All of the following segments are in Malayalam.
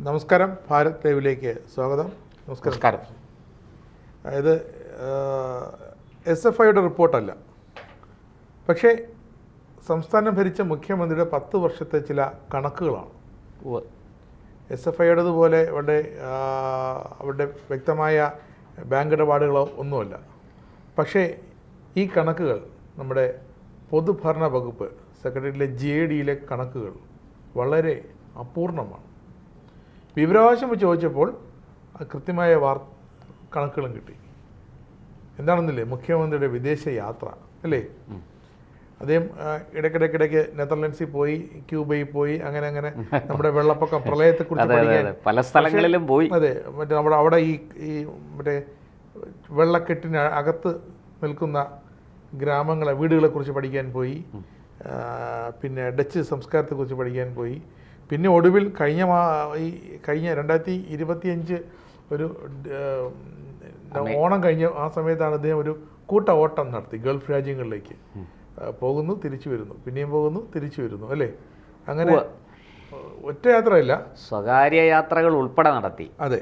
നമസ്കാരം, ഭാരത് ലൈവിലേക്ക് സ്വാഗതം. നമസ്കാരം. അതായത് SFIയുടെ റിപ്പോർട്ടല്ല, പക്ഷേ സംസ്ഥാനം ഭരിച്ച മുഖ്യമന്ത്രിയുടെ 10 വർഷത്തെ ചില കണക്കുകളാണ്. SFIയുടേതുപോലെ അവരുടെ വ്യക്തമായ ബാങ്ക് ഇടപാടുകളോ ഒന്നുമല്ല. പക്ഷേ ഈ കണക്കുകൾ നമ്മുടെ പൊതുഭരണ വകുപ്പ് സെക്രട്ടറിയിലെ JDയിലെ കണക്കുകൾ വളരെ അപൂർണമാണ്. വിവരാവകാശം ചോദിച്ചപ്പോൾ കൃത്യമായ കണക്കുകളും കിട്ടി. എന്താണെന്നില്ലേ, മുഖ്യമന്ത്രിയുടെ വിദേശ യാത്ര അല്ലേ, അദ്ദേഹം ഇടയ്ക്കിടയ്ക്ക് നെതർലൻഡ്സിൽ പോയി, ക്യൂബയിൽ പോയി, അങ്ങനെ നമ്മുടെ വെള്ളപ്പൊക്കം പ്രളയത്തെക്കുറിച്ച് പല സ്ഥലങ്ങളിലും പോയി. അതെ, മറ്റേ അവിടെ ഈ മറ്റേ വെള്ളക്കെട്ടിന് അകത്ത് നിൽക്കുന്ന ഗ്രാമങ്ങളെ വീടുകളെക്കുറിച്ച് പഠിക്കാൻ പോയി, പിന്നെ ഡച്ച് സംസ്കാരത്തെക്കുറിച്ച് പഠിക്കാൻ പോയി. പിന്നെ ഒടുവിൽ കഴിഞ്ഞ 2025 ഒരു ഓണം കഴിഞ്ഞ ആ സമയത്താണ് അദ്ദേഹം ഒരു കൂട്ട ഓട്ടം നടത്തി. ഗൾഫ് രാജ്യങ്ങളിലേക്ക് പോകുന്നു, തിരിച്ചു വരുന്നു, പിന്നെയും പോകുന്നു, തിരിച്ചു വരുന്നു അല്ലേ. അങ്ങനെ ഒറ്റ യാത്രയില്ല, സ്വകാര്യ യാത്രകൾ ഉൾപ്പെടെ നടത്തി. അതെ,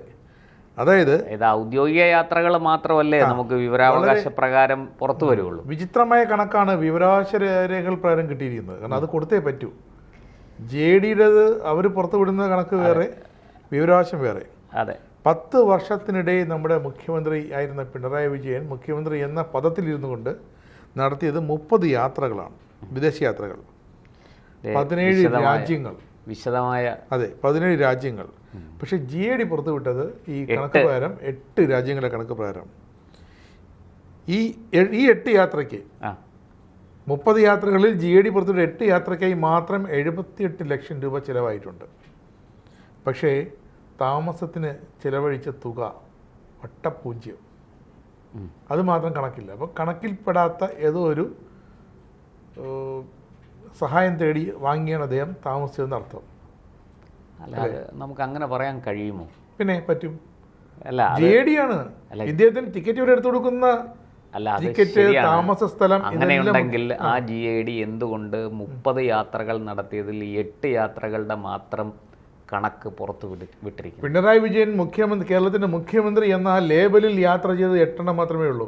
അതായത് ഔദ്യോഗിക യാത്രകൾ മാത്രമല്ലേ നമുക്ക് വിവരാവകാശ പ്രകാരം പുറത്തു വരുള്ളൂ. വിചിത്രമായ കണക്കാണ് വിവരാവകാശ രേഖകൾ പ്രകാരം കിട്ടിയിരിക്കുന്നത്. കാരണം അത് കൊടുത്തേ പറ്റൂ. JDയുടേത് അവർ പുറത്തുവിടുന്ന കണക്ക് വേറെ, വിവരാവകാശം വേറെ. അതെ, 10 വർഷത്തിനിടെ നമ്മുടെ മുഖ്യമന്ത്രി ആയിരുന്ന പിണറായി വിജയൻ മുഖ്യമന്ത്രി എന്ന പദത്തിലിരുന്നു കൊണ്ട് നടത്തിയത് 30 യാത്രകളാണ്, വിദേശ യാത്രകൾ. 17 രാജ്യങ്ങൾ, വിശദമായ. അതെ, 17 രാജ്യങ്ങൾ. പക്ഷെ JD പുറത്തുവിട്ടത് ഈ കണക്ക് പ്രകാരം 8 രാജ്യങ്ങളുടെ കണക്ക് പ്രകാരം ഈ 8 യാത്രയ്ക്ക് 30 യാത്രകളിൽ JD പുറത്തുവിട്ട 8 യാത്രയ്ക്കായി മാത്രം 78 ലക്ഷം രൂപ ചിലവായിട്ടുണ്ട്. പക്ഷേ താമസത്തിന് ചിലവഴിച്ച തുക വട്ടപ്പൂജ്യം, അത് മാത്രം കണക്കില്ല. അപ്പോൾ കണക്കിൽപ്പെടാത്ത ഏതോ ഒരു സഹായം തേടി വാങ്ങിയാണ് അദ്ദേഹം താമസിച്ചതെന്ന് അർത്ഥം. അല്ലാതെ നമുക്ക് അങ്ങനെ പറയാൻ കഴിയുമോ? പിന്നെ പറ്റും. അല്ല, JD ആണ് ഇദ്ദേഹത്തിന് ടിക്കറ്റ് ഇവിടെ എടുത്തു കൊടുക്കുന്ന, ടിക്കറ്റ്, താമസ സ്ഥലം. അങ്ങനെയുണ്ടെങ്കിൽ ആ JD എന്തുകൊണ്ട് 30 യാത്രകൾ നടത്തിയതിൽ 8 യാത്രകളുടെ മാത്രം കണക്ക് പുറത്തു വിട്ടിരിക്കും? പിണറായി വിജയൻ കേരളത്തിന്റെ മുഖ്യമന്ത്രി എന്ന ലേബലിൽ യാത്ര ചെയ്ത് 8 എണ്ണം മാത്രമേ ഉള്ളൂ.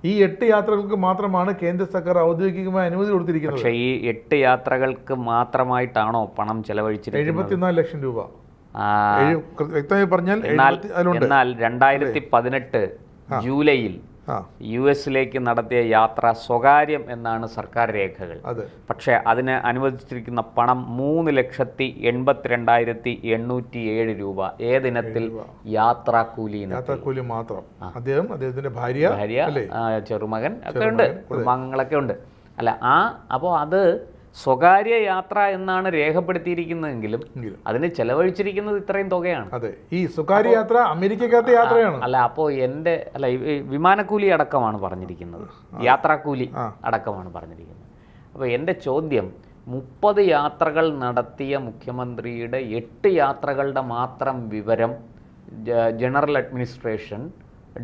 ഈ 8 യാത്രകൾക്ക് മാത്രമാണ് കേന്ദ്ര സർക്കാർ ഔദ്യോഗികമായി അനുമതി കൊടുത്തിരിക്കുന്നത്. പക്ഷേ ഈ 8 യാത്രകൾക്ക് മാത്രമായിട്ടാണോ പണം ചെലവഴിച്ചിരിക്കുന്നത്? 74 ലക്ഷം രൂപ വ്യക്തമായി പറഞ്ഞാൽ. എന്നാൽ 2018 ജൂലൈയിൽ US നടത്തിയ യാത്ര സ്വകാര്യം എന്നാണ് സർക്കാർ രേഖകൾ. പക്ഷേ അതിന് അനുവദിച്ചിരിക്കുന്ന പണം 3,82,807 രൂപ. ഏതിനത്തിൽ? യാത്രാക്കൂലി മാത്രം. അദ്ദേഹത്തിന്റെ ഭാര്യ, ചെറുമകൻ ഒക്കെ ഉണ്ട്, കുടുംബാംഗങ്ങളൊക്കെ ഉണ്ട്. അല്ല, അപ്പോൾ അത് സ്വകാര്യ യാത്ര എന്നാണ് രേഖപ്പെടുത്തിയിരിക്കുന്നതെങ്കിലും അതിന് ചെലവഴിച്ചിരിക്കുന്നത് ഇത്രയും തുകയാണ്. അതെ, ഈ സ്വകാര്യ യാത്ര അമേരിക്കക്കകത്തെ യാത്രയാണ്. അല്ല, അപ്പോൾ വിമാനക്കൂലി അടക്കമാണ് പറഞ്ഞിരിക്കുന്നത്, യാത്രാക്കൂലി അടക്കമാണ് പറഞ്ഞിരിക്കുന്നത്. അപ്പോൾ എൻ്റെ ചോദ്യം, 30 യാത്രകൾ നടത്തിയ മുഖ്യമന്ത്രിയുടെ 8 യാത്രകളുടെ മാത്രം വിവരം ജനറൽ അഡ്മിനിസ്ട്രേഷൻ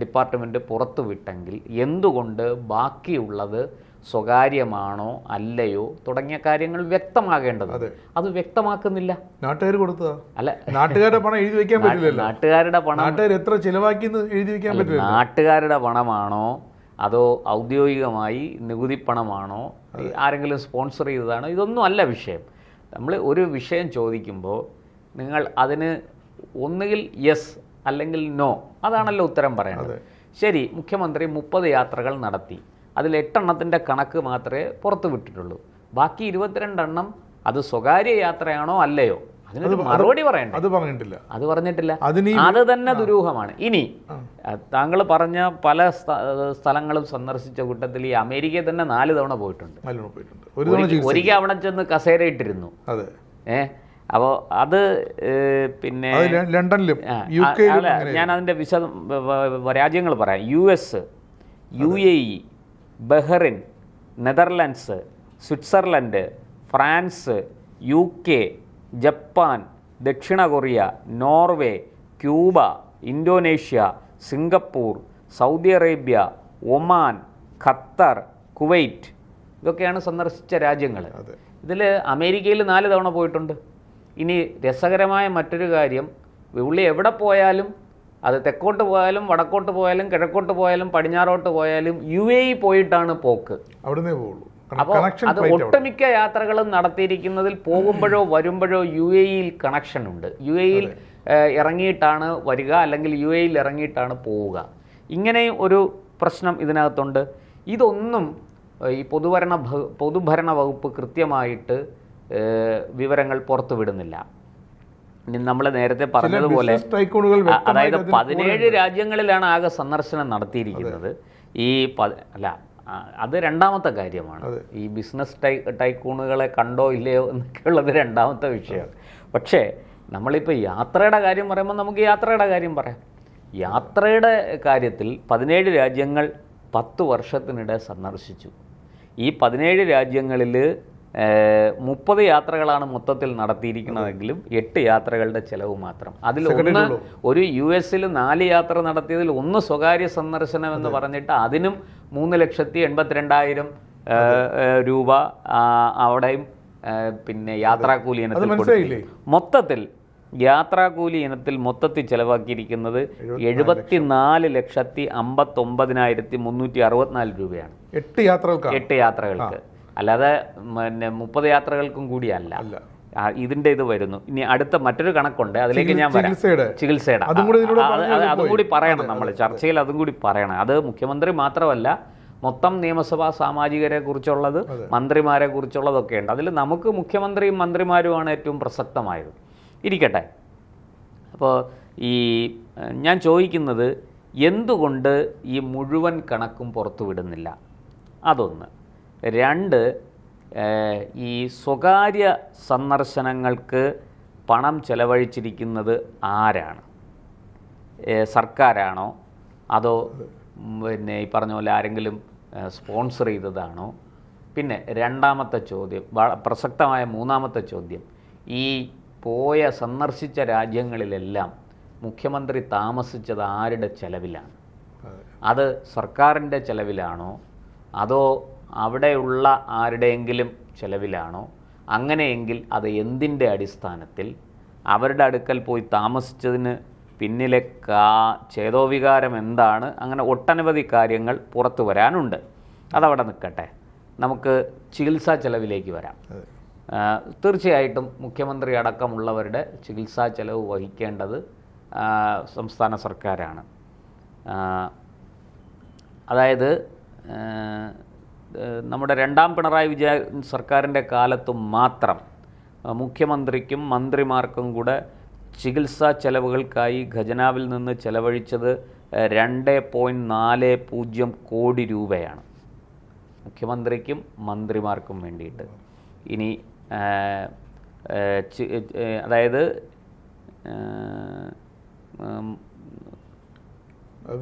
ഡിപ്പാർട്ട്മെൻറ്റ് പുറത്തുവിട്ടെങ്കിൽ എന്തുകൊണ്ട് ബാക്കിയുള്ളത് സ്വകാര്യമാണോ അല്ലയോ തുടങ്ങിയ കാര്യങ്ങൾ വ്യക്തമാകേണ്ടത്? അത് വ്യക്തമാക്കുന്നില്ല. നാട്ടുകാർ കൊടുത്തതാ. അല്ല, നാട്ടുകാരുടെ പണം എഴുതി വെക്കാൻ പറ്റില്ല. നാട്ടുകാരുടെ പണം എത്ര ചിലവാക്കിയെന്ന് എഴുതി വെക്കാൻ പറ്റില്ല. നാട്ടുകാരുടെ പണമാണോ അതോ ഔദ്യോഗികമായി നികുതി പണമാണോ, ആരെങ്കിലും സ്പോൺസർ ചെയ്തതാണോ? ഇതൊന്നും അല്ല വിഷയം. നമ്മൾ ഒരു വിഷയം ചോദിക്കുമ്പോൾ നിങ്ങൾ അതിന് ഒന്നുകിൽ യെസ് അല്ലെങ്കിൽ നോ, അതാണല്ലോ ഉത്തരം പറയേണ്ടത്. ശരി, മുഖ്യമന്ത്രി 30 യാത്രകൾ നടത്തി, അതിൽ 8 എണ്ണത്തിൻ്റെ കണക്ക് മാത്രമേ പുറത്തു വിട്ടിട്ടുള്ളൂ. ബാക്കി 22 എണ്ണം അത് സ്വകാര്യ യാത്രയാണോ അല്ലയോ, അതിനൊരു മറുപടി പറയണ്ടേ? അത് പറഞ്ഞിട്ടില്ല. അത് തന്നെ ദുരൂഹമാണ്. ഇനി താങ്കൾ പറഞ്ഞ പല സ്ഥലങ്ങളും സന്ദർശിച്ച കൂട്ടത്തിൽ ഈ അമേരിക്കയിൽ തന്നെ 4 തവണ പോയിട്ടുണ്ട്. ഒരിക്കൽ അവിടെ ചെന്ന് കസേര ഇട്ടിരുന്നു. അപ്പോൾ അത് പിന്നെ ലണ്ടനിലും ഞാൻ അതിൻ്റെ രാജ്യങ്ങൾ പറയാം. US, UAE, Bahrain, Netherlands, Switzerland, France, UK, Japan, ദക്ഷിണ Korea, Norway, Cuba, Indonesia, Singapore, Saudi Arabia, Oman, Qatar, Kuwait, ഇതൊക്കെയാണ് സന്ദർശിച്ച രാജ്യങ്ങൾ. ഇതിൽ അമേരിക്കയിൽ 4 തവണ പോയിട്ടുണ്ട്. ഇനി രസകരമായ മറ്റൊരു കാര്യം, പുള്ളി എവിടെ പോയാലും, അത് തെക്കോട്ട് പോയാലും വടക്കോട്ട് പോയാലും കിഴക്കോട്ട് പോയാലും പടിഞ്ഞാറോട്ട് പോയാലും UAE പോയിട്ടാണ് പോക്ക്. അവിടുന്നേ പോകുള്ളൂ. അപ്പോൾ അത് ഒട്ടുമിക്ക യാത്രകളും നടത്തിയിരിക്കുന്നതിൽ പോകുമ്പോഴോ വരുമ്പോഴോ UAE-യിൽ കണക്ഷൻ ഉണ്ട്. UAE-യിൽ ഇറങ്ങിയിട്ടാണ് വരിക, അല്ലെങ്കിൽ UAE-യിൽ ഇറങ്ങിയിട്ടാണ് പോവുക. ഇങ്ങനെ ഒരു പ്രശ്നം ഇതിനകത്തുണ്ട്. ഇതൊന്നും ഈ പൊതുഭരണ വകുപ്പ് കൃത്യമായിട്ട് വിവരങ്ങൾ പുറത്തുവിടുന്നില്ല. ഇനി നമ്മൾ നേരത്തെ പറഞ്ഞതുപോലെ, അതായത് 17 രാജ്യങ്ങളിലാണ് ആകെ സന്ദർശനം നടത്തിയിരിക്കുന്നത്. ഈ അത് രണ്ടാമത്തെ കാര്യമാണ്. ഈ ബിസിനസ് ടൈക്കൂണുകളെ കണ്ടോ ഇല്ലയോ എന്നൊക്കെയുള്ളത് രണ്ടാമത്തെ വിഷയമാണ്. പക്ഷേ നമ്മളിപ്പോൾ യാത്രയുടെ കാര്യം പറയുമ്പോൾ നമുക്ക് യാത്രയുടെ കാര്യം പറയാം. യാത്രയുടെ കാര്യത്തിൽ 17 രാജ്യങ്ങൾ 10 വർഷത്തിനിടെ സന്ദർശിച്ചു. ഈ 17 രാജ്യങ്ങളിൽ 30 യാത്രകളാണ് മൊത്തത്തിൽ നടത്തിയിരിക്കുന്നതെങ്കിലും 8 യാത്രകളുടെ ചിലവ് മാത്രം. അതിൽ ഒന്ന്, ഒരു US-ൽ 4 യാത്ര നടത്തിയതിൽ ഒന്ന് സ്വകാര്യ സന്ദർശനം എന്ന് പറഞ്ഞിട്ട് അതിനും 3,82,000 രൂപ അവിടെയും പിന്നെ യാത്രാക്കൂലി ഇനത്തിൽ കൊടുത്തു. മൊത്തത്തിൽ യാത്രാക്കൂലി ഇനത്തിൽ മൊത്തത്തിൽ ചെലവാക്കിയിരിക്കുന്നത് 74,59,364 രൂപയാണ് 8 യാത്രകൾക്ക്. അല്ലാതെ പിന്നെ 30 യാത്രകൾക്കും കൂടിയല്ല. ഇതിൻ്റെ ഇത് വരുന്നു. ഇനി അടുത്ത മറ്റൊരു കണക്കുണ്ട്, അതിലേക്ക് ഞാൻ വരാം. ചികിത്സയുടെ അതും കൂടി പറയണം, നമ്മൾ ചർച്ചയിൽ അതും കൂടി പറയണം. അത് മുഖ്യമന്ത്രി മാത്രമല്ല, മൊത്തം നിയമസഭാ സാമാജികരെ കുറിച്ചുള്ളത്, മന്ത്രിമാരെ കുറിച്ചുള്ളതൊക്കെ ഉണ്ട്. അതിൽ നമുക്ക് മുഖ്യമന്ത്രിയും മന്ത്രിമാരുമാണ് ഏറ്റവും പ്രസക്തമായത്. ഇരിക്കട്ടെ. അപ്പോൾ ഞാൻ ചോദിക്കുന്നത്, എന്തുകൊണ്ട് ഈ മുഴുവൻ കണക്കും പുറത്തുവിടുന്നില്ല? അതൊന്ന്. 2, ഈ സ്വകാര്യ സന്ദർശനങ്ങൾക്ക് പണം ചെലവഴിച്ചിരിക്കുന്നത് ആരാണ്? സർക്കാരാണോ, അതോ പിന്നെ ഈ പറഞ്ഞ പോലെ ആരെങ്കിലും സ്പോൺസർ ചെയ്തതാണോ? പിന്നെ രണ്ടാമത്തെ ചോദ്യം, പ്രസക്തമായ മൂന്നാമത്തെ ചോദ്യം, ഈ സന്ദർശിച്ച രാജ്യങ്ങളിലെല്ലാം മുഖ്യമന്ത്രി താമസിച്ചത് ആരുടെ ചെലവിലാണ്? അത് സർക്കാരിൻ്റെ ചെലവിലാണോ, അതോ അവിടെയുള്ള ആരുടെയെങ്കിലും ചെലവിലാണോ? അങ്ങനെയെങ്കിൽ അത് എന്തിൻ്റെ അടിസ്ഥാനത്തിൽ? അവരുടെ അടുക്കൽ പോയി താമസിച്ചതിന് പിന്നിലെ ചേതോവികാരം എന്താണ്? അങ്ങനെ ഒട്ടനവധി കാര്യങ്ങൾ പുറത്തു വരാനുണ്ട്. അതവിടെ നിൽക്കട്ടെ. നമുക്ക് ചികിത്സാ ചെലവിലേക്ക് വരാം. തീർച്ചയായിട്ടും മുഖ്യമന്ത്രി അടക്കമുള്ളവരുടെ ചികിത്സാ ചെലവ് വഹിക്കേണ്ടത് സംസ്ഥാന സർക്കാരാണ്. അതായത് നമ്മുടെ രണ്ടാം പിണറായി വിജയൻ സർക്കാരിൻ്റെ കാലത്തും മാത്രം മുഖ്യമന്ത്രിക്കും മന്ത്രിമാർക്കും കൂടെ ചികിത്സാ ചെലവുകൾക്കായി ഖജനാവിൽ നിന്ന് ചെലവഴിച്ചത് 2.40 കോടി രൂപയാണ് മുഖ്യമന്ത്രിക്കും മന്ത്രിമാർക്കും വേണ്ടിയിട്ട്. ഇനി അതായത്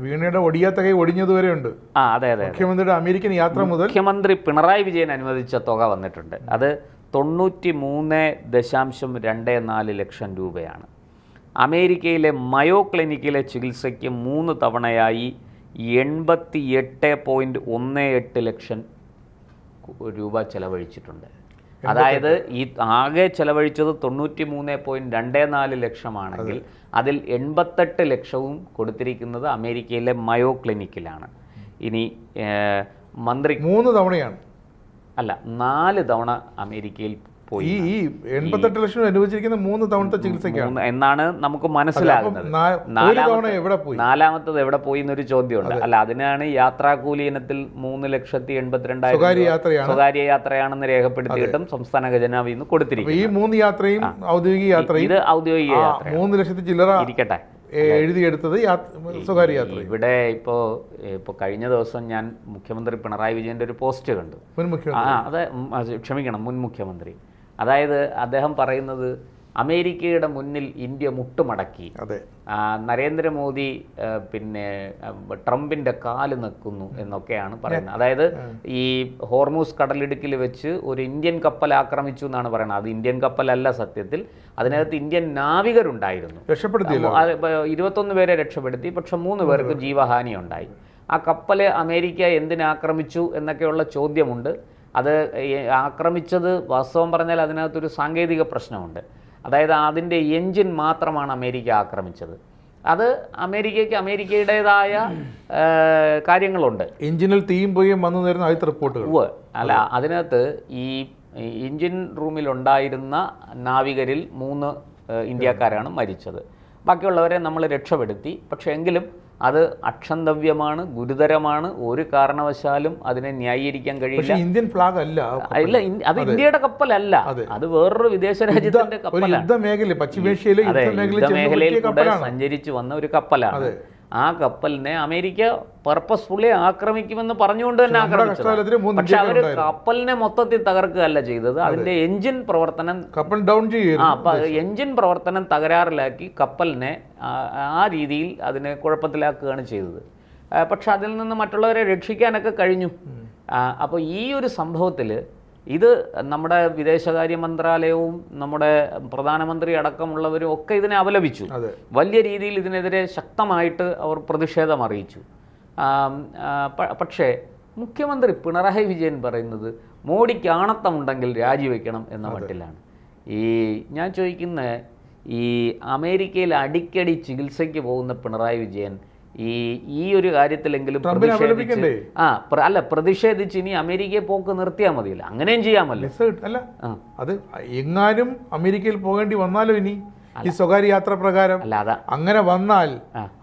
വീണയുടെ ഒടിയാത്ത കൈ ഒടിഞ്ഞതുവരെ ഉണ്ട്. അതെ. മുഖ്യമന്ത്രിയുടെ അമേരിക്കൻ യാത്ര മുതൽ മുഖ്യമന്ത്രി പിണറായി വിജയൻ അനുവദിച്ച തുക വന്നിട്ടുണ്ട്. അത് 93.24 ലക്ഷം രൂപയാണ്. അമേരിക്കയിലെ മയോ ക്ലിനിക്കിലെ ചികിത്സയ്ക്ക് 3 തവണയായി 88.18 ലക്ഷം രൂപ ചെലവഴിച്ചിട്ടുണ്ട്. അതായത് ഈ ആകെ ചെലവഴിച്ചത് 93.24 ലക്ഷമാണെങ്കിൽ അതിൽ 88 ലക്ഷവും കൊടുത്തിരിക്കുന്നത് അമേരിക്കയിലെ മയോ ക്ലിനിക്കിലാണ്. ഇനി മന്ത്രി 3 തവണയാണ്, അല്ല 4 തവണ അമേരിക്കയിൽ പോയി. ഈ 88 ലക്ഷം അനുവദിച്ചിരിക്കുന്ന 3 തവണത്തെ ചികിത്സയ്ക്കാണ് എന്നാണ് നമുക്ക് മനസ്സിലാകുന്നത്. നാലാമത്തത് എവിടെ പോയി എന്നൊരു ചോദ്യമുണ്ട്. അല്ല, അതിനാണ് യാത്രാക്കൂലി ഇനത്തിൽ 3,82,000 സ്വകാര്യ യാത്രയാണെന്ന് രേഖപ്പെടുത്തിയിട്ടും സംസ്ഥാന ഖജനാവിൽ നിന്ന് കൊടുത്തിരിക്കും. ഈ 3 യാത്രയും ഔദ്യോഗിക യാത്രയും, ഇത് ഔദ്യോഗിക യാത്ര 3 ലക്ഷത്തിൽ ചില്ലറ ഇരിക്കട്ടെ എഴുതിയെടുത്തത് സ്വകാര്യ യാത്ര. ഇവിടെ ഇപ്പോൾ കഴിഞ്ഞ ദിവസം ഞാൻ മുഖ്യമന്ത്രി പിണറായി വിജയന്റെ ഒരു പോസ്റ്റ് കണ്ടു. മുൻ മുഖ്യമന്ത്രി. അതായത് അദ്ദേഹം പറയുന്നത് അമേരിക്കയുടെ മുന്നിൽ ഇന്ത്യ മുട്ടുമടക്കി, നരേന്ദ്രമോദി പിന്നെ ട്രംപിന്റെ കാല് നിൽക്കുന്നു എന്നൊക്കെയാണ് പറയുന്നത്. അതായത് ഈ ഹോർമൂസ് കടലിടുക്കിൽ വെച്ച് ഒരു ഇന്ത്യൻ കപ്പൽ ആക്രമിച്ചു എന്നാണ് പറയുന്നത്. അത് ഇന്ത്യൻ കപ്പലല്ല സത്യത്തിൽ. അതിനകത്ത് ഇന്ത്യൻ നാവികരുണ്ടായിരുന്നു. 21 പേരെ രക്ഷപ്പെടുത്തി, പക്ഷെ 3 പേർക്ക് ജീവഹാനി ഉണ്ടായി. ആ കപ്പല് അമേരിക്ക എന്തിനാക്രമിച്ചു എന്നൊക്കെയുള്ള ചോദ്യമുണ്ട്. അത് ആക്രമിച്ചത് വാസ്തവം പറഞ്ഞാൽ അതിനകത്തൊരു സാങ്കേതിക പ്രശ്നമുണ്ട്. അതായത് അതിൻ്റെ എൻജിൻ മാത്രമാണ് അമേരിക്ക ആക്രമിച്ചത്. അത് അമേരിക്കയുടേതായ കാര്യങ്ങളുണ്ട്. എഞ്ചിനിൽ തീയും പോയും വന്നു നേരുന്ന ആദ്യത്തെ റിപ്പോർട്ടുകൾ. അല്ല, അതിനകത്ത് ഈ എഞ്ചിൻ റൂമിലുണ്ടായിരുന്ന നാവികരിൽ 3 ഇന്ത്യക്കാരാണ് മരിച്ചത്. ബാക്കിയുള്ളവരെ നമ്മൾ രക്ഷപ്പെടുത്തി. പക്ഷേ എങ്കിലും അത് അക്ഷന്തവ്യമാണ്, ഗുരുതരമാണ്. ഒരു കാരണവശാലും അതിനെ ന്യായീകരിക്കാൻ കഴിയില്ല. ഇന്ത്യൻ ഫ്ലാഗ് അല്ല, ഇല്ല, അത് ഇന്ത്യയുടെ കപ്പലല്ല, അത് വേറൊരു വിദേശ രാജ്യത്തിന്റെ കപ്പലാണ്. യുദ്ധമേഖലയിൽ കൂടെ സഞ്ചരിച്ചു വന്ന ഒരു കപ്പലാണ്. ആ കപ്പലിനെ അമേരിക്ക പർപ്പസ്ഫുള്ളി ആക്രമിക്കുമെന്ന് പറഞ്ഞുകൊണ്ട് തന്നെ ആക്രമിച്ചത്. പക്ഷെ അവര് കപ്പലിനെ മൊത്തത്തിൽ തകർക്കുകയല്ല ചെയ്തത്, അതിന്റെ എഞ്ചിൻ പ്രവർത്തനം എഞ്ചിൻ പ്രവർത്തനം തകരാറിലാക്കി കപ്പലിനെ ആ രീതിയിൽ അതിനെ കുഴപ്പത്തിലാക്കുകയാണ് ചെയ്തത്. പക്ഷെ അതിൽ നിന്ന് മറ്റുള്ളവരെ രക്ഷിക്കാനൊക്കെ കഴിഞ്ഞു. അപ്പോൾ ഈ ഒരു സംഭവത്തിൽ ഇത് നമ്മുടെ വിദേശകാര്യ മന്ത്രാലയവും നമ്മുടെ പ്രധാനമന്ത്രി അടക്കമുള്ളവരും ഒക്കെ ഇതിനെ അപലപിച്ചു. വലിയ രീതിയിൽ ഇതിനെതിരെ ശക്തമായിട്ട് അവർ പ്രതിഷേധം അറിയിച്ചു. പക്ഷേ മുഖ്യമന്ത്രി പിണറായി വിജയൻ പറയുന്നത് മോഡിക്ക് ആണത്തമുണ്ടെങ്കിൽ രാജിവെക്കണം എന്ന മട്ടിലാണ്. ഞാൻ ചോദിക്കുന്ന ഈ അമേരിക്കയിൽ അടിക്കടി ചികിത്സയ്ക്ക് പോകുന്ന പിണറായി വിജയൻ ഈ ഒരു കാര്യത്തിലെങ്കിലും പ്രതിഷേധിച്ച് ഇനി അമേരിക്കയെ പോക്ക് നിർത്തിയാൽ മതിയല്ലോ. അങ്ങനെയും ചെയ്യാമല്ലോ. അല്ല, അത് എങ്ങാനും അമേരിക്കയിൽ പോകേണ്ടി വന്നാലോ ഇനി ഈ സ്വകാര്യ യാത്ര പ്രകാരം അങ്ങനെ വന്നാൽ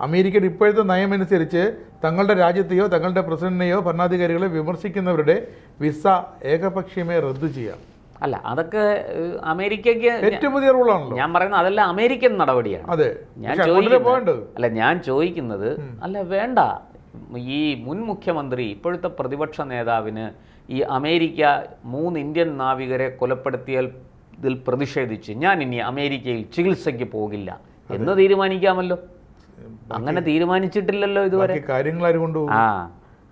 അമേരിക്കയുടെ ഇപ്പോഴത്തെ നയമനുസരിച്ച് തങ്ങളുടെ രാജ്യത്തെയോ തങ്ങളുടെ പ്രസിഡന്റിനെയോ ഭരണാധികാരികളെ വിമർശിക്കുന്നവരുടെ വിസ ഏകപക്ഷീയമായി റദ്ദു ചെയ്യാം. അല്ല, അതൊക്കെ അമേരിക്കയ്ക്ക് ഏറ്റവും പുതിയ റൂളാണല്ലോ. ഞാൻ പറയുന്നത് അതല്ല, അമേരിക്കൻ നടപടിയാണ്. ഞാൻ ചോദിക്കുന്നത് അല്ല, വേണ്ട. ഈ മുൻ മുഖ്യമന്ത്രി, ഇപ്പോഴത്തെ പ്രതിപക്ഷ നേതാവിന് ഈ അമേരിക്ക 3 ഇന്ത്യൻ നാവികരെ കൊലപ്പെടുത്തിയതിൽ പ്രതിഷേധിച്ച് ഞാൻ ഇനി അമേരിക്കയിൽ ചികിത്സയ്ക്ക് പോകില്ല എന്ന് തീരുമാനിക്കാമല്ലോ. അങ്ങനെ തീരുമാനിച്ചിട്ടില്ലല്ലോ ഇതുവരെ.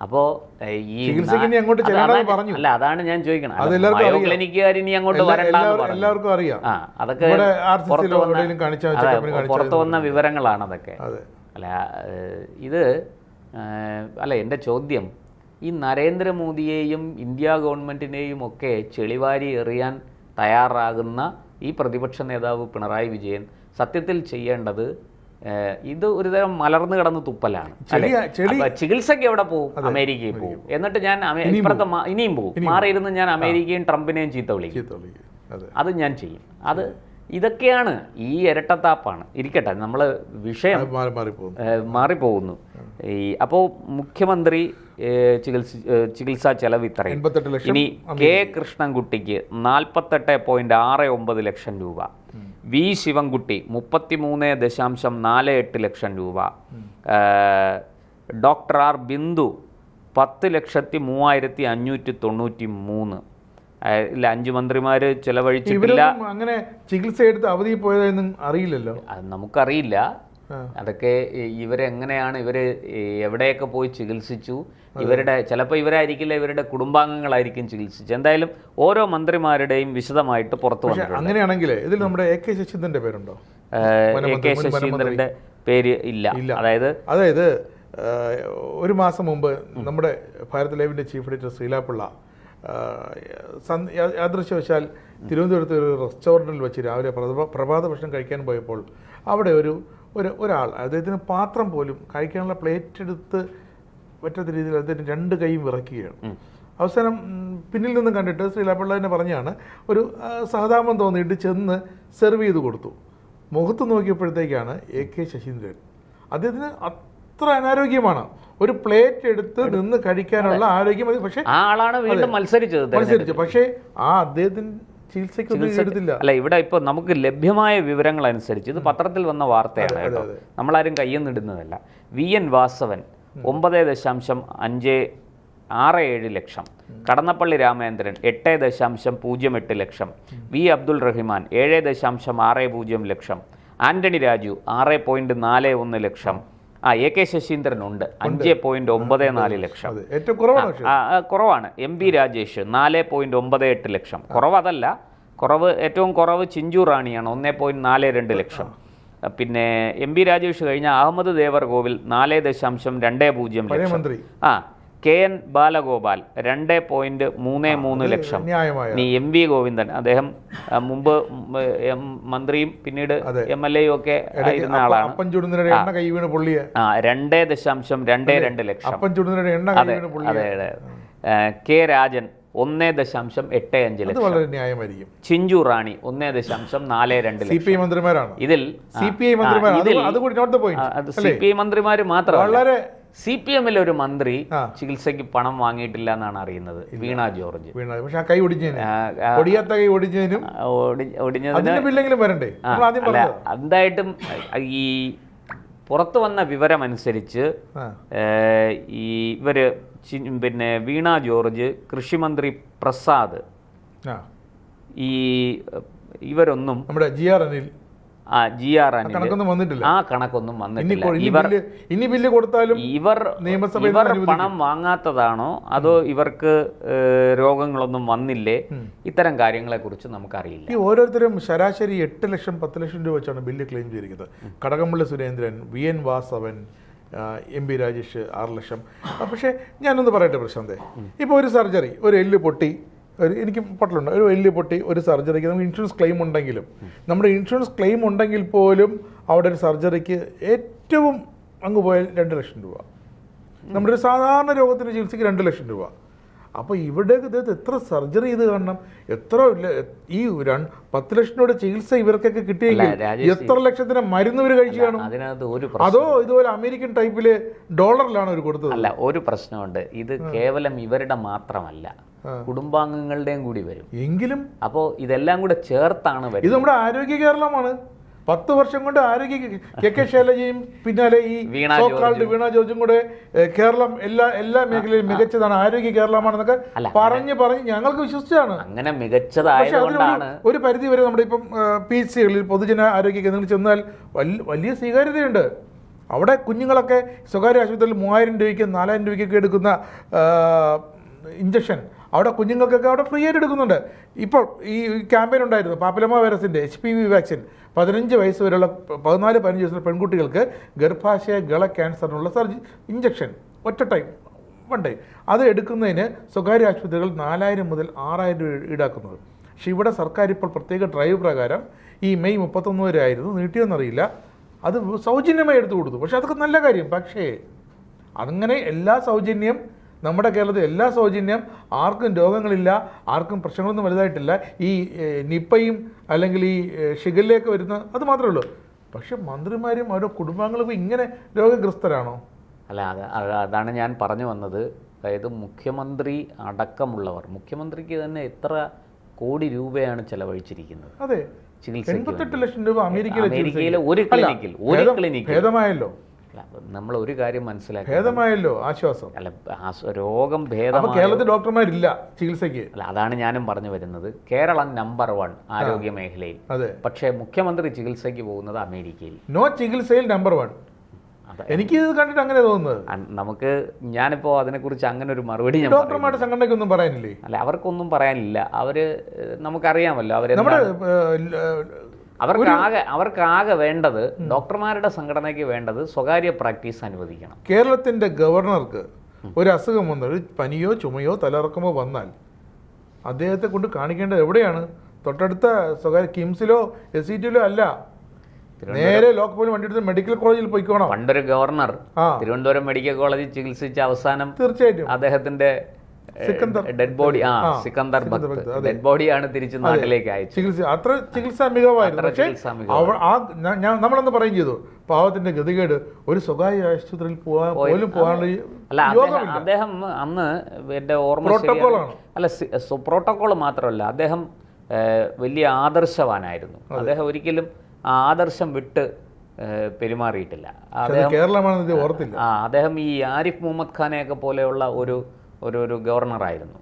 അപ്പോ ഈ അല്ല, അതാണ് ഞാൻ ചോദിക്കണം. ക്ലിനിക്കുകാർ ഇനി അങ്ങോട്ട് എല്ലാവർക്കും അറിയാം. അതൊക്കെ പുറത്തു വന്ന വിവരങ്ങളാണ് അതൊക്കെ. അല്ല, ഇത് അല്ല, എൻ്റെ ചോദ്യം, ഈ നരേന്ദ്രമോദിയെയും ഇന്ത്യ ഗവൺമെൻറ്റിനെയും ഒക്കെ ചെളിവാരി എറിയാൻ തയ്യാറാകുന്ന ഈ പ്രതിപക്ഷ നേതാവ് പിണറായി വിജയൻ സത്യത്തിൽ ചെയ്യേണ്ടത് ഇത് ഒരുതരം മലർന്നു കിടന്ന് തുപ്പലാണ്. ചികിത്സയ്ക്ക് എവിടെ പോകും? അമേരിക്കയിൽ പോകും. എന്നിട്ട് ഞാൻ ഇപ്പുറത്തെ ഇനിയും പോകും, മാറിയിരുന്ന് ഞാൻ അമേരിക്കയും ട്രംപിനെയും ചീത്ത വിളിക്കും. അത് ഞാൻ ചെയ്യും. ഇതൊക്കെയാണ് ഈ ഇരട്ടത്താപ്പാണ്. ഇരിക്കട്ടെ, നമ്മൾ വിഷയം മാറിപ്പോകുന്നു. അപ്പോൾ മുഖ്യമന്ത്രി ചികിത്സാ ചെലവ് ഇത്രയും. ഇനി കെ കൃഷ്ണൻകുട്ടിക്ക് 48.69 ലക്ഷം രൂപ, വി ശിവൻകുട്ടി 33.48 ലക്ഷം രൂപ, ഡോക്ടർ ആർ ബിന്ദു 10,03,593. ഇല്ല, 5 മന്ത്രിമാർ ചെലവഴിച്ചിട്ടില്ല. അങ്ങനെ ചികിത്സ എടുത്ത് അവധി പോയതെന്നും അറിയില്ലല്ലോ. അത് നമുക്കറിയില്ല. അതൊക്കെ ഇവരെങ്ങനെയാണ്, ഇവർ എവിടെയൊക്കെ പോയി ചികിത്സിച്ചു, ഇവരുടെ ചിലപ്പോൾ ഇവരായിരിക്കില്ല, ഇവരുടെ കുടുംബാംഗങ്ങളായിരിക്കും ചികിത്സിച്ചു. എന്തായാലും ഓരോ മന്ത്രിമാരുടെയും വിശദമായിട്ട് പുറത്തു വന്നു. അങ്ങനെയാണെങ്കിൽ ഇതിൽ നമ്മുടെ എ കെ ശശീന്ദ്രന്റെ പേരുണ്ടോ? എ കെ ശശീന്ദ്രന്റെ പേര് ഇല്ല. അതായത് ഒരു മാസം മുമ്പ് നമ്മുടെ ഭാരത് ലൈവിന്റെ ചീഫ് എഡിറ്റർ ശ്രീലാപിള്ള യാദൃശ്യവശാൽ തിരുവനന്തപുരത്ത് ഒരു റെസ്റ്റോറൻറ്റിൽ വെച്ച് രാവിലെ പ്രഭാത ഭക്ഷണം കഴിക്കാൻ പോയപ്പോൾ അവിടെ ഒരാൾ അദ്ദേഹത്തിന് പാത്രം പോലും കഴിക്കാനുള്ള പ്ലേറ്റ് എടുത്ത് പറ്റാത്ത രീതിയിൽ അദ്ദേഹത്തിന് 2 കൈയും വിറയ്ക്കുകയാണ്. അവസാനം പിന്നിൽ നിന്നും കണ്ടിട്ട് ശ്രീലാപിള്ള തന്നെ പറഞ്ഞാണ്, ഒരു സഹതാപം തോന്നിയിട്ട് ചെന്ന് സെർവ് ചെയ്ത് കൊടുത്തു. മുഖത്ത് നോക്കിയപ്പോഴത്തേക്കാണ് എ കെ ശശീന്ദ്രൻ. അദ്ദേഹത്തിന് അത്ര അനാരോഗ്യമാണ്, ഒരു പ്ലേറ്റ് എടുത്ത് നിന്ന് കഴിക്കാനുള്ള ആരോഗ്യം. പക്ഷേ മത്സരിച്ചു. പക്ഷേ അദ്ദേഹത്തിന് ചികിത്സയ്ക്ക് അല്ല, ഇവിടെ ഇപ്പോൾ നമുക്ക് ലഭ്യമായ വിവരങ്ങൾ അനുസരിച്ച് ഇത് പത്രത്തിൽ വന്ന വാർത്തയാണ് കേട്ടോ, നമ്മളാരും കയ്യൊന്നിടുന്നതല്ല. വി എൻ വാസവൻ 9.567 ലക്ഷം, കടന്നപ്പള്ളി രാമേന്ദ്രൻ 8.08 ലക്ഷം, വി അബ്ദുൾ റഹിമാൻ 7.60 ലക്ഷം, ആന്റണി രാജു 6.41 ലക്ഷം, എ കെ ശശീന്ദ്രൻ ഉണ്ട് 5.94 ലക്ഷം, കുറവാണ്. എം പി രാജേഷ് 4.98 ലക്ഷം, കുറവതല്ല, ഏറ്റവും കുറവ് ചിഞ്ചു റാണിയാണ് 1.42 ലക്ഷം. പിന്നെ എം പി രാജേഷ് കഴിഞ്ഞ അഹമ്മദ് ദേവർകോവിൽ 4.20 ലക്ഷം. KN ബാലഗോപാൽ 2.33 ലക്ഷം. ന്യായമായ. ഇനി MV ഗോവിന്ദൻ, അദ്ദേഹം മുമ്പ് മന്ത്രിയും പിന്നീട് MLA ഒക്കെ ആയിരുന്ന ആളാണ്. 2.22 ലക്ഷം. അതെ. K രാജൻ 1.85 ലക്ഷം. വളരെ ന്യായമായിരിക്കും. ചിഞ്ചു റാണി 1.42 ലക്ഷം. CPI മന്ത്രിമാരാണ്. ഇതിൽ CPI മന്ത്രിമാർ മാത്രമല്ല, വളരെ CPM-ലെ ഒരു മന്ത്രി ചികിത്സയ്ക്ക് പണം വാങ്ങിയിട്ടില്ല എന്നാണ് അറിയുന്നത്, വീണ ജോർജ്. പക്ഷെ കൈ ഒടിഞ്ഞതിനും വരണ്ടേ? എന്തായിട്ടും ഈ പുറത്തു വന്ന വിവരമനുസരിച്ച് ഇവര് പിന്നെ വീണ ജോർജ്, കൃഷിമന്ത്രി പ്രസാദ്, ഇവരൊന്നും നമ്മുടെ GR അനിൽ ആ കണക്കൊന്നും വന്നിട്ടില്ല. ഇവർ പണം വാങ്ങാത്തതാണോ അതോ ഇവർക്ക് രോഗങ്ങളൊന്നും വന്നില്ലേ? ഇത്തരം കാര്യങ്ങളെ കുറിച്ച് നമുക്കറിയില്ല. ഈ ഓരോരുത്തരും ശരാശരി 8 ലക്ഷം 10 ലക്ഷം രൂപ വെച്ചാണ് ബില്ല് ക്ലെയിം ചെയ്തിരിക്കുന്നത്. കടകംപള്ളി സുരേന്ദ്രൻ, VN വാസവൻ, MP രാജേഷ് 6 ലക്ഷം. പക്ഷേ ഞാനൊന്ന് പറയട്ടെ പ്രശാന്തേ, ഇപ്പോൾ ഒരു സർജറി, ഒരു എല്ല് പൊട്ടി, എനിക്ക് പൊട്ടലുണ്ട്, ഒരു എല്ല് പൊട്ടി, ഒരു സർജറിക്ക് നമുക്ക് ഇൻഷുറൻസ് ക്ലെയിം ഉണ്ടെങ്കിലും, നമ്മുടെ ഇൻഷുറൻസ് ക്ലെയിം ഉണ്ടെങ്കിൽ പോലും അവിടെ ഒരു സർജറിക്ക് ഏറ്റവും അങ്ങ് പോയാൽ 2 ലക്ഷം രൂപ. നമ്മുടെ ഒരു സാധാരണ രോഗത്തിൻ്റെ ചികിത്സയ്ക്ക് 2 ലക്ഷം രൂപ. അപ്പോൾ ഇവിടെ ഇദ്ദേഹത്തെ എത്ര സർജറി ചെയ്ത് കാണണം, എത്ര ഈ 10 ലക്ഷം രൂപയുടെ ചികിത്സ ഇവർക്കൊക്കെ കിട്ടിയെങ്കിൽ എത്ര ലക്ഷത്തിന് മരുന്ന് ഇവർ കഴിച്ചു കാണും? അതോ ഇതുപോലെ അമേരിക്കൻ ടൈപ്പില് ഡോളറിലാണ് അവർ കൊടുത്തത്? അല്ല, ഒരു പ്രശ്നമുണ്ട്. ഇത് കേവലം ഇവരുടെ മാത്രമല്ല, കുടുംബാംഗങ്ങളുടെയും കൂടി വരും. എങ്കിലും അപ്പോൾ ഇതെല്ലാം കൂടെ ചേർത്താണ് ഇത് നമ്മുടെ ആരോഗ്യ കേരളമാണ്. 10 വർഷം കൊണ്ട് ആരോഗ്യ KK ശൈലജയും പിന്നാലെ ഈ വീണ ജോർജും കൂടെ കേരളം എല്ലാ മേഖലയിലും മികച്ചതാണ്, ആരോഗ്യ കേരളമാണെന്നൊക്കെ പറഞ്ഞ് ഞങ്ങൾക്ക് വിശ്വസിച്ചാണ്. അങ്ങനെ മികച്ചതായതുകൊണ്ടാണ് ഒരു പരിധി വരെ നമ്മുടെ ഇപ്പം PHCകളിൽ പൊതുജന ആരോഗ്യ കേന്ദ്രങ്ങളിൽ ചെന്നാൽ വലിയ സ്വീകാര്യതയുണ്ട്. അവിടെ കുഞ്ഞുങ്ങളൊക്കെ സ്വകാര്യ ആശുപത്രിയിൽ 3000 രൂപയ്ക്ക് 4000 രൂപയ്ക്കൊക്കെ എടുക്കുന്ന ഇഞ്ചക്ഷൻ അവിടെ കുഞ്ഞുങ്ങൾക്കൊക്കെ അവിടെ ഫ്രീ ആയിട്ട് എടുക്കുന്നുണ്ട്. ഇപ്പോൾ ഈ ക്യാമ്പയിൻ ഉണ്ടായിരുന്നു, പാപ്പിലോമ വൈറസിൻ്റെ HPV വാക്സിൻ. 15 വയസ്സ് വരെയുള്ള 14-15 വയസ്സുള്ള പെൺകുട്ടികൾക്ക് ഗർഭാശയ ഗള ക്യാൻസറിനുള്ള ഇഞ്ചക്ഷൻ ഒറ്റ ടൈം, 1 ടൈം, അത് എടുക്കുന്നതിന് സ്വകാര്യ ആശുപത്രികൾ 4000 മുതൽ 6000 രൂപ ഈടാക്കുന്നത്. പക്ഷേ ഇവിടെ സർക്കാർ ഇപ്പോൾ പ്രത്യേക ഡ്രൈവ് പ്രകാരം ഈ മെയ് 31 വരെ ആയിരുന്നു, നീട്ടിയെന്നറിയില്ല, അത് സൗജന്യമായി എടുത്തു കൊടുത്തു. പക്ഷേ അതൊക്കെ നല്ല കാര്യം. പക്ഷേ അങ്ങനെ എല്ലാ സൗജന്യം, നമ്മുടെ കേരളത്തിൽ എല്ലാ സൗജന്യം, ആർക്കും രോഗങ്ങളില്ല, ആർക്കും പ്രശ്നങ്ങളൊന്നും വലുതായിട്ടില്ല. ഈ നിപ്പയും അല്ലെങ്കിൽ ഈ ഷിഗല്ലയൊക്കെ വരുന്ന അത് മാത്രമേ ഉള്ളൂ. പക്ഷെ മന്ത്രിമാരും അവരുടെ കുടുംബാംഗങ്ങളും ഇങ്ങനെ രോഗഗ്രസ്തരാണോ? അല്ല, അതാണ് ഞാൻ പറഞ്ഞു വന്നത്. അതായത് മുഖ്യമന്ത്രി അടക്കമുള്ളവർ, മുഖ്യമന്ത്രിക്ക് തന്നെ എത്ര കോടി രൂപയാണ് ചെലവഴിച്ചിരിക്കുന്നത്? അതെ, 88 ലക്ഷം രൂപ അമേരിക്കയിലെ ഒരു ക്ലിനിക്കിൽ ഭേദമായല്ലോ. നമ്മൾ ഒരു കാര്യം മനസ്സിലാക്കി, ഭേദമായല്ലോ, ആശ്വാസം. അല്ല, രോഗം ഭേദമായി. കേരളത്തിൽ ഡോക്ടർമാരില്ല ചികിത്സയ്ക്ക്. അല്ല, അതാണ് ഞാനും പറഞ്ഞു വരുന്നത്. കേരളം നമ്പർ 1 ആരോഗ്യ മേഖലയിൽ. പക്ഷേ മുഖ്യമന്ത്രി ചികിത്സയ്ക്ക് പോകുന്നത് അമേരിക്കയിൽ. ചികിത്സയിൽ നമ്പർ 1. എനിക്ക് ഇത് കണ്ടിട്ട് അങ്ങനെ തോന്നുന്നത്. ഞാനിപ്പോ അതിനെക്കുറിച്ച് അങ്ങനെ ഒരു മറുപടി ഡോക്ടർമാരുടെ സംഘടനയ്ക്കൊന്നും പറയാനില്ലേ? അല്ല, അവർക്കൊന്നും പറയാനില്ല. നമുക്കറിയാമല്ലോ അവർക്കാകെ വേണ്ടത്, ഡോക്ടർമാരുടെ സംഘടനയ്ക്ക് വേണ്ടത് സ്വകാര്യ പ്രാക്ടീസ് അനുവദിക്കണം. കേരളത്തിന്റെ ഗവർണർക്ക് ഒരു അസുഖം വന്നാൽ, ഒരു പനിയോ ചുമയോ തലയിറക്കമോ വന്നാൽ അദ്ദേഹത്തെ കൊണ്ട് കാണിക്കേണ്ടത് എവിടെയാണ്? തൊട്ടടുത്ത സ്വകാര്യ കിംസിലോ SCTയിലോ അല്ല, നേരെ ലോക്കൽ വണ്ടി എടുത്ത് മെഡിക്കൽ കോളേജിൽ പോയിക്കോണം. പണ്ടൊരു ഗവർണർ തിരുവനന്തപുരം മെഡിക്കൽ കോളേജിൽ ചികിത്സിച്ച അവസാനം തീർച്ചയായിട്ടും അദ്ദേഹത്തിന്റെ ഡെഡ് ബോഡി, സിക്കന്ദർ ഡെഡ് ബോഡിയാണ് തിരിച്ച് നാട്ടിലേക്ക് അയച്ചത്. അത്ര ചികിത്സാ മികവായിരുന്നു. പക്ഷേ നമ്മളെന്ന് പറയും ചെയ്തു, പാവത്തിന്റെ ഗതികേട് ഒരു സ്വകാര്യ ആശുപത്രിയിൽ പോലും പോകാനുള്ള. അദ്ദേഹം അന്ന് എന്റെ ഓർമ്മ അല്ല, പ്രോട്ടോകോൾ മാത്രമല്ല, അദ്ദേഹം വലിയ ആദർശവാനായിരുന്നു. അദ്ദേഹം ഒരിക്കലും ആ ആദർശം വിട്ട് പെരുമാറിയിട്ടില്ല. അദ്ദേഹം ഈ ആരിഫ് മുഹമ്മദ് ഖാനെയൊക്കെ പോലെയുള്ള ഒരു ഗവർണറായിരുന്നു.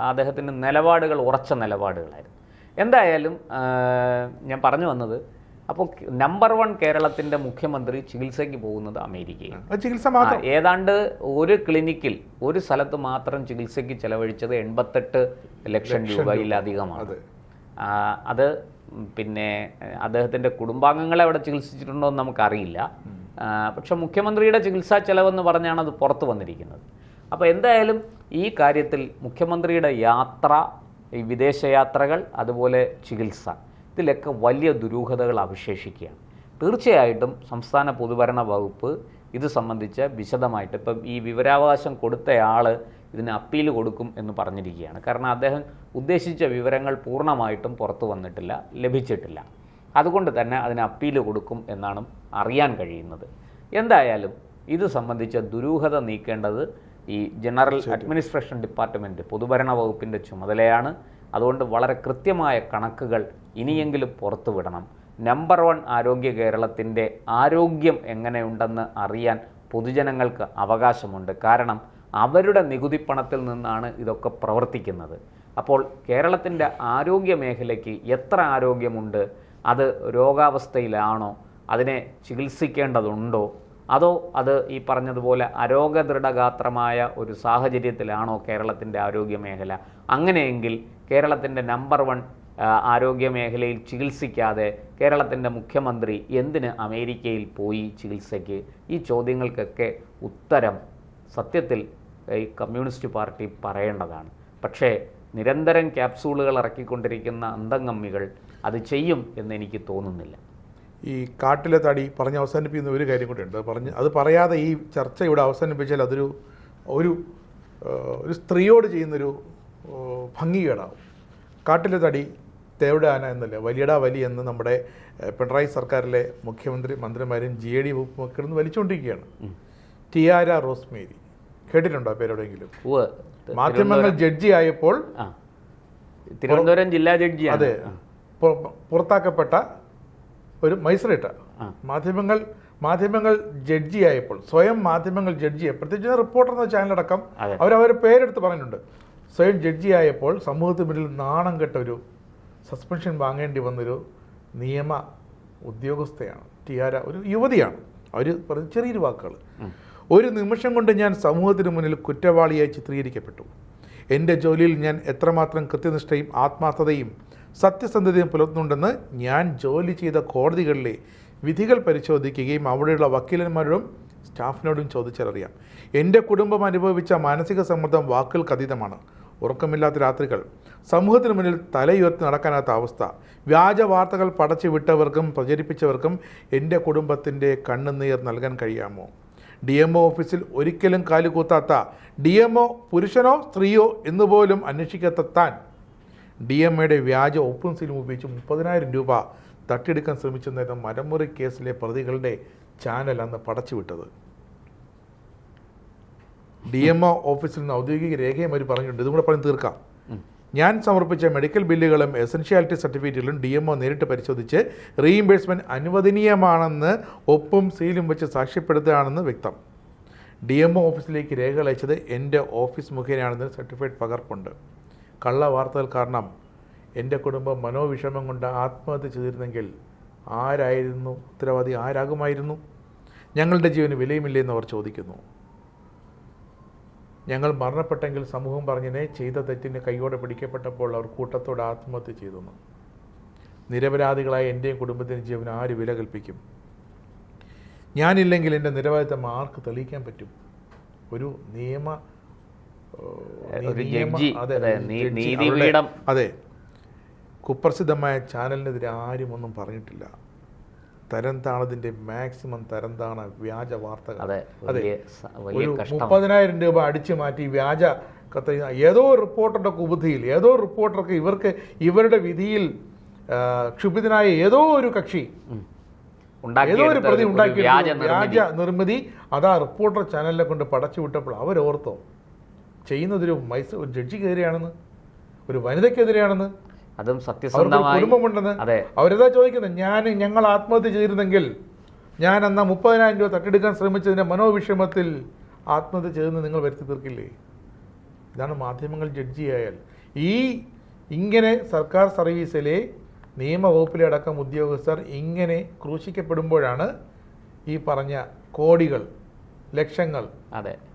അദ്ദേഹത്തിൻ്റെ നിലപാടുകൾ ഉറച്ച നിലപാടുകളായിരുന്നു. എന്തായാലും ഞാൻ പറഞ്ഞു വന്നത്, അപ്പോൾ നമ്പർ 1 കേരളത്തിൻ്റെ മുഖ്യമന്ത്രി ചികിത്സയ്ക്ക് പോകുന്നത് അമേരിക്കയിൽ. ഏതാണ്ട് ഒരു ക്ലിനിക്കിൽ, ഒരു സ്ഥലത്ത് മാത്രം ചികിത്സയ്ക്ക് ചെലവഴിച്ചത് 88 ലക്ഷം രൂപയിലധികമാണ്. അത് പിന്നെ അദ്ദേഹത്തിൻ്റെ കുടുംബാംഗങ്ങളെ അവിടെ ചികിത്സിച്ചിട്ടുണ്ടോ എന്ന് നമുക്കറിയില്ല. പക്ഷെ മുഖ്യമന്ത്രിയുടെ ചികിത്സാ ചെലവെന്ന് പറഞ്ഞാണ് അത് പുറത്തു വന്നിരിക്കുന്നത്. അപ്പോൾ എന്തായാലും ഈ കാര്യത്തിൽ മുഖ്യമന്ത്രിയുടെ യാത്ര, ഈ വിദേശയാത്രകൾ, അതുപോലെ ചികിത്സ, ഇതിലൊക്കെ വലിയ ദുരൂഹതകൾ അവശേഷിക്കുകയാണ്. തീർച്ചയായിട്ടും സംസ്ഥാന പൊതുഭരണ വകുപ്പ് ഇത് സംബന്ധിച്ച് വിശദമായിട്ട്, ഇപ്പം ഈ വിവരാവകാശം കൊടുത്തയാൾ ഇതിന് അപ്പീൽ കൊടുക്കും എന്ന് പറഞ്ഞിരിക്കുകയാണ്. കാരണം അദ്ദേഹം ഉദ്ദേശിച്ച വിവരങ്ങൾ പൂർണ്ണമായിട്ടും പുറത്തു വന്നിട്ടില്ല, ലഭിച്ചിട്ടില്ല. അതുകൊണ്ട് തന്നെ അതിന് അപ്പീൽ കൊടുക്കും എന്നാണ് അറിയാൻ കഴിയുന്നത്. എന്തായാലും ഇത് സംബന്ധിച്ച ദുരൂഹത നീക്കേണ്ടത് ഈ ജനറൽ അഡ്മിനിസ്ട്രേഷൻ ഡിപ്പാർട്ട്മെൻറ്റ്, പൊതുഭരണ വകുപ്പിൻ്റെ ചുമതലയാണ്. അതുകൊണ്ട് വളരെ കൃത്യമായ കണക്കുകൾ ഇനിയെങ്കിലും പുറത്തു വിടണം. നമ്പർ 1 ആരോഗ്യ കേരളത്തിൻ്റെ ആരോഗ്യം എങ്ങനെയുണ്ടെന്ന് അറിയാൻ പൊതുജനങ്ങൾക്ക് അവകാശമുണ്ട്. കാരണം അവരുടെ നികുതിപ്പണത്തിൽ നിന്നാണ് ഇതൊക്കെ പ്രവർത്തിക്കുന്നത്. അപ്പോൾ കേരളത്തിൻ്റെ ആരോഗ്യ മേഖലയ്ക്ക് എത്ര ആരോഗ്യമുണ്ട്, അത് രോഗാവസ്ഥയിലാണോ, അതിനെ ചികിത്സിക്കേണ്ടതുണ്ടോ, അതോ അത് ഈ പറഞ്ഞതുപോലെ അരോഗദൃഢഗാത്രമായ ഒരു സാഹചര്യത്തിലാണോ കേരളത്തിൻ്റെ ആരോഗ്യ മേഖല? അങ്ങനെയെങ്കിൽ കേരളത്തിൻ്റെ നമ്പർ 1 ആരോഗ്യ മേഖലയിൽ ചികിത്സിക്കാതെ കേരളത്തിൻ്റെ മുഖ്യമന്ത്രി എന്തിന് അമേരിക്കയിൽ പോയി ചികിത്സയ്ക്ക്? ഈ ചോദ്യങ്ങൾക്കൊക്കെ ഉത്തരം സത്യത്തിൽ ഈ കമ്മ്യൂണിസ്റ്റ് പാർട്ടി പറയേണ്ടതാണ്. പക്ഷേ നിരന്തരം ക്യാപ്സൂളുകൾ ഇറക്കിക്കൊണ്ടിരിക്കുന്ന അന്തംഗമ്മികൾ അത് ചെയ്യും എന്ന് എനിക്ക് തോന്നുന്നില്ല. ഈ കാട്ടിലെ തടി പറഞ്ഞ് അവസാനിപ്പിക്കുന്ന ഒരു കാര്യം കൂടെ ഉണ്ട്. അത് പറയാതെ ഈ ചർച്ച ഇവിടെ അവസാനിപ്പിച്ചാൽ അതൊരു ഒരു സ്ത്രീയോട് ചെയ്യുന്നൊരു ഭംഗികേടാവും. കാട്ടിലെ തടി തേവട ആന എന്നല്ല, വലിയടാ വലി എന്ന് നമ്മുടെ പിണറായി സർക്കാരിലെ മന്ത്രിമാരും GAD വകുപ്പും കിടന്ന് വലിച്ചുകൊണ്ടിരിക്കുകയാണ്. ടിയാര റോസ്മേരി, കേട്ടിട്ടുണ്ടോ പേരെവിടെയെങ്കിലും? മാധ്യമങ്ങൾ ജഡ്ജി ആയപ്പോൾ, തിരുവനന്തപുരം ജില്ലാ ജഡ്ജി, അതെ, പുറത്താക്കപ്പെട്ട ഒരു മജിസ്ട്രേറ്റ്. മാധ്യമങ്ങൾ ജഡ്ജി ആയപ്പോൾ, സ്വയം മാധ്യമങ്ങൾ ജഡ്ജി, പ്രത്യേകിച്ച് റിപ്പോർട്ടർ എന്ന ചാനലടക്കം അവരവരെ പേരെടുത്ത് പറഞ്ഞിട്ടുണ്ട്. സ്വയം ജഡ്ജി ആയപ്പോൾ സമൂഹത്തിന് മുന്നിൽ നാണം കെട്ട ഒരു സസ്പെൻഷൻ വാങ്ങേണ്ടി വന്നൊരു നിയമ ഉദ്യോഗസ്ഥയാണ് ടിയാര. ഒരു യുവതിയാണ്. അവർ പറഞ്ഞ ചെറിയൊരു വാക്കുകൾ: ഒരു നിമിഷം കൊണ്ട് ഞാൻ സമൂഹത്തിന് മുന്നിൽ കുറ്റവാളിയായി ചിത്രീകരിക്കപ്പെട്ടു. എൻ്റെ ജോലിയിൽ ഞാൻ എത്രമാത്രം കൃത്യനിഷ്ഠയും ആത്മാർത്ഥതയും സത്യസന്ധതയും പുലർത്തുന്നുണ്ടെന്ന് ഞാൻ ജോലി ചെയ്ത കോടതികളിലെ വിധികൾ പരിശോധിക്കുകയും അവിടെയുള്ള വക്കീലന്മാരോടും സ്റ്റാഫിനോടും ചോദിച്ചാലറിയാം. എൻ്റെ കുടുംബം അനുഭവിച്ച മാനസിക സമ്മർദ്ദം വാക്കുകൾക്ക് അതീതമാണ്. ഉറക്കമില്ലാത്ത രാത്രികൾ, സമൂഹത്തിന് മുന്നിൽ തലയുയർത്തി നടക്കാനാത്ത അവസ്ഥ, വ്യാജ വാർത്തകൾ പടച്ചു വിട്ടവർക്കും പ്രചരിപ്പിച്ചവർക്കും എൻ്റെ കുടുംബത്തിൻ്റെ കണ്ണുനീർ നൽകാൻ കഴിയാമോ? DMO ഓഫീസിൽ ഒരിക്കലും കാലുകൂത്താത്ത, DMO പുരുഷനോ സ്ത്രീയോ എന്നുപോലും അന്വേഷിക്കാത്ത താൻ DMOയുടെ വ്യാജ ഓപ്പൺ സീലും ഉപയോഗിച്ച് 30,000 രൂപ തട്ടിയെടുക്കാൻ ശ്രമിച്ചെന്നായിരുന്നു മരമുറി കേസിലെ പ്രതികളുടെ ചാനൽ അന്ന് പടച്ചുവിട്ടത്. DMO ഓഫീസിൽ നിന്ന് ഔദ്യോഗിക രേഖയും അവർ പറഞ്ഞിട്ടുണ്ട്. ഇതും കൂടെ പറഞ്ഞ് തീർക്കാം. ഞാൻ സമർപ്പിച്ച മെഡിക്കൽ ബില്ലുകളും എസൻഷ്യാലിറ്റി സർട്ടിഫിക്കറ്റുകളും DMO നേരിട്ട് പരിശോധിച്ച് റീഇംബേഴ്സ്മെൻറ്റ് അനുവദനീയമാണെന്ന് ഒപ്പും സീലും വെച്ച് സാക്ഷ്യപ്പെടുത്തുകയാണെന്ന് വ്യക്തം. DMO ഓഫീസിലേക്ക് രേഖകൾ അയച്ചത് എൻ്റെ ഓഫീസ് മുഖേനയാണെന്ന് സർട്ടിഫൈഡ് പകർപ്പുണ്ട്. കള്ള വാർത്തകൾ കാരണം എൻ്റെ കുടുംബം മനോവിഷമം കൊണ്ട് ആത്മഹത്യ ചെയ്തിരുന്നെങ്കിൽ ആരായിരുന്നു ഉത്തരവാദി? ആരാകുമായിരുന്നു? ഞങ്ങളുടെ ജീവന് വിലയുമില്ലെന്ന് അവർ ചോദിക്കുന്നു. ഞങ്ങൾ മരണപ്പെട്ടെങ്കിൽ സമൂഹം പറഞ്ഞതിനെ ചെയ്ത തെറ്റിന് കൈയോടെ പിടിക്കപ്പെട്ടപ്പോൾ അവർ കൂട്ടത്തോടെ ആത്മഹത്യ ചെയ്തെന്ന്. നിരപരാധികളായ എൻ്റെയും കുടുംബത്തിൻ്റെ ജീവന് ആര് വില കൽപ്പിക്കും? ഞാനില്ലെങ്കിൽ എൻ്റെ നിരപരാധിത്വം ആർക്ക് തെളിയിക്കാൻ പറ്റും? ഒരു അതെ, കുപ്രസിദ്ധമായ ചാനലിനെതിരെ ആരും ഒന്നും പറഞ്ഞിട്ടില്ല. തരം താണതിൻ്റെ മാക്സിമം തരം താണ വ്യാജ വാർത്തകൾ. അതെ, ഒരു 30,000 രൂപ അടിച്ചു മാറ്റി വ്യാജ കത്ത് ഏതോ റിപ്പോർട്ടറുടെ കുബുദ്ധിയിൽ, ഏതോ റിപ്പോർട്ടർക്ക് ഇവരുടെ വിധിയിൽ ക്ഷുഭിതനായ ഏതോ ഒരു കക്ഷി, ഏതോ ഒരു പ്രതി ഉണ്ടാക്കിയ വ്യാജ നിർമ്മിതി അതാ റിപ്പോർട്ടർ ചാനലിനെ കൊണ്ട് പടച്ചു വിട്ടപ്പോൾ അവരോർത്തോ ചെയ്യുന്നതൊരു ഒരു ജഡ്ജിക്കെതിരെയാണെന്ന്, ഒരു വനിതയ്ക്കെതിരെയാണെന്ന്, അതും സത്യസന്ധമായി കുടുംബമുണ്ടെന്ന്. അവരെന്താ ചോദിക്കുന്നത്? ഞങ്ങൾ ആത്മഹത്യ ചെയ്തിരുന്നെങ്കിൽ ഞാൻ അന്ന് 30,000 രൂപ തട്ടിയെടുക്കാൻ ശ്രമിച്ചതിൻ്റെ മനോവിഷമത്തിൽ ആത്മഹത്യ ചെയ്തെന്ന് നിങ്ങൾ വരുത്തി തീർക്കില്ലേ? ഇതാണ് മാധ്യമങ്ങൾ ജഡ്ജിയായാൽ. ഇങ്ങനെ സർക്കാർ സർവീസിലെ നിയമവകുപ്പിലെ അടക്കം ഉദ്യോഗസ്ഥർ ഇങ്ങനെ ക്രൂശിക്കപ്പെടുമ്പോഴാണ് ഈ പറഞ്ഞ കോടികൾ, ലക്ഷങ്ങൾ,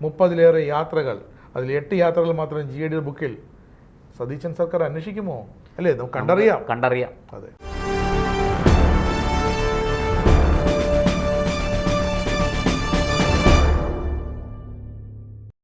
30-ലേറെ യാത്രകൾ, അതിൽ 8 യാത്രകൾ മാത്രം GAD ബുക്കിൽ സതീശൻ സർക്കാർ അന്വേഷിക്കുമോ? അല്ലേ? നമുക്ക് കണ്ടറിയാം. അതെ.